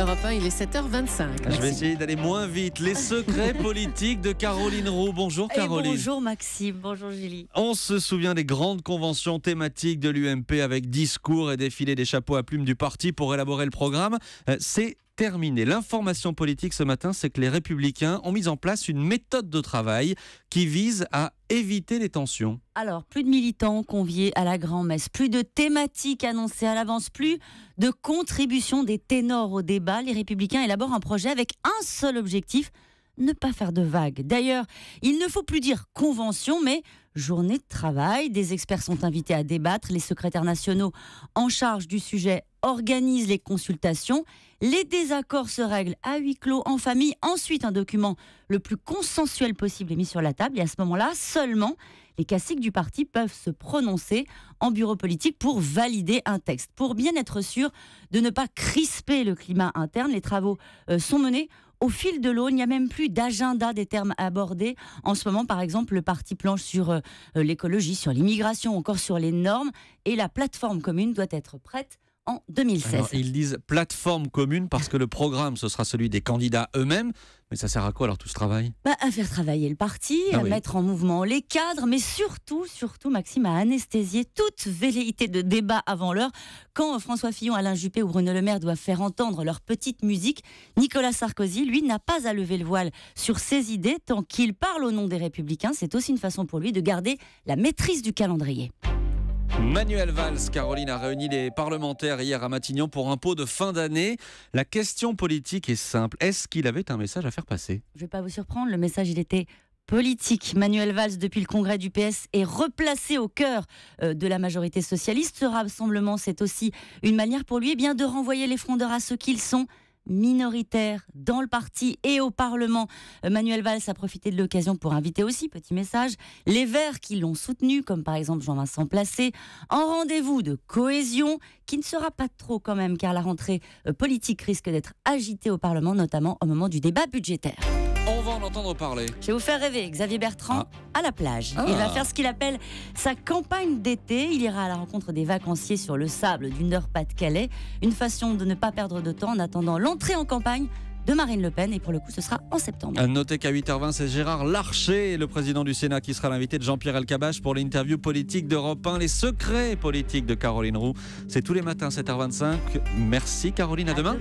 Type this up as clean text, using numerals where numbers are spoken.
Europe 1, il est 7h25. Je vais essayer d'aller moins vite. Les secrets politiques de Caroline Roux. Bonjour Caroline. Bonjour Maxime, bonjour Julie. On se souvient des grandes conventions thématiques de l'UMP avec discours et défilé des chapeaux à plumes du parti pour élaborer le programme. C'est terminé. L'information politique ce matin, c'est que les Républicains ont mis en place une méthode de travail qui vise à éviter les tensions. Alors, plus de militants conviés à la grand-messe, plus de thématiques annoncées à l'avance, plus de contributions des ténors au débat. Les Républicains élaborent un projet avec un seul objectif, ne pas faire de vagues. D'ailleurs, il ne faut plus dire convention, mais journée de travail. Des experts sont invités à débattre. Les secrétaires nationaux en charge du sujet organisent les consultations. Les désaccords se règlent à huis clos, en famille. Ensuite, un document le plus consensuel possible est mis sur la table. Et à ce moment-là, seulement les caciques du parti peuvent se prononcer en bureau politique pour valider un texte. Pour bien être sûr de ne pas crisper le climat interne, les travaux sont menés au fil de l'eau. Il n'y a même plus d'agenda des termes abordés. En ce moment, par exemple, le parti planche sur l'écologie, sur l'immigration, encore sur les normes. Et la plateforme commune doit être prête en 2016. Alors, ils disent plateforme commune parce que le programme, ce sera celui des candidats eux-mêmes. Mais ça sert à quoi alors tout ce travail ? À faire travailler le parti, à mettre en mouvement les cadres, mais surtout, Maxime, à anesthésier toute velléité de débat avant l'heure. Quand François Fillon, Alain Juppé ou Bruno Le Maire doivent faire entendre leur petite musique, Nicolas Sarkozy, lui, n'a pas à lever le voile sur ses idées tant qu'il parle au nom des Républicains. C'est aussi une façon pour lui de garder la maîtrise du calendrier. Manuel Valls, Caroline, a réuni les parlementaires hier à Matignon pour un pot de fin d'année. La question politique est simple. Est-ce qu'il avait un message à faire passer ? Je ne vais pas vous surprendre, le message il était politique. Manuel Valls, depuis le congrès du PS, est replacé au cœur de la majorité socialiste. Ce rassemblement, c'est aussi une manière pour lui de renvoyer les frondeurs à ce qu'ils sont, minoritaire dans le parti et au Parlement. Manuel Valls a profité de l'occasion pour inviter aussi, petit message, les Verts qui l'ont soutenu, comme par exemple Jean-Vincent Placé, en rendez-vous de cohésion, qui ne sera pas trop quand même, car la rentrée politique risque d'être agitée au Parlement, notamment au moment du débat budgétaire. On va en entendre parler. Je vais vous faire rêver, Xavier Bertrand à la plage. Il va faire ce qu'il appelle sa campagne d'été. Il ira à la rencontre des vacanciers sur le sable du Nord-Pas-de-Calais. Une façon de ne pas perdre de temps en attendant l'entrée en campagne de Marine Le Pen. Et pour le coup, ce sera en septembre. Notez qu'à 8h20, c'est Gérard Larcher, le président du Sénat, qui sera l'invité de Jean-Pierre Elkabbach pour l'interview politique d'Europe 1. Les secrets politiques de Caroline Roux. C'est tous les matins, 7h25. Merci Caroline, à demain.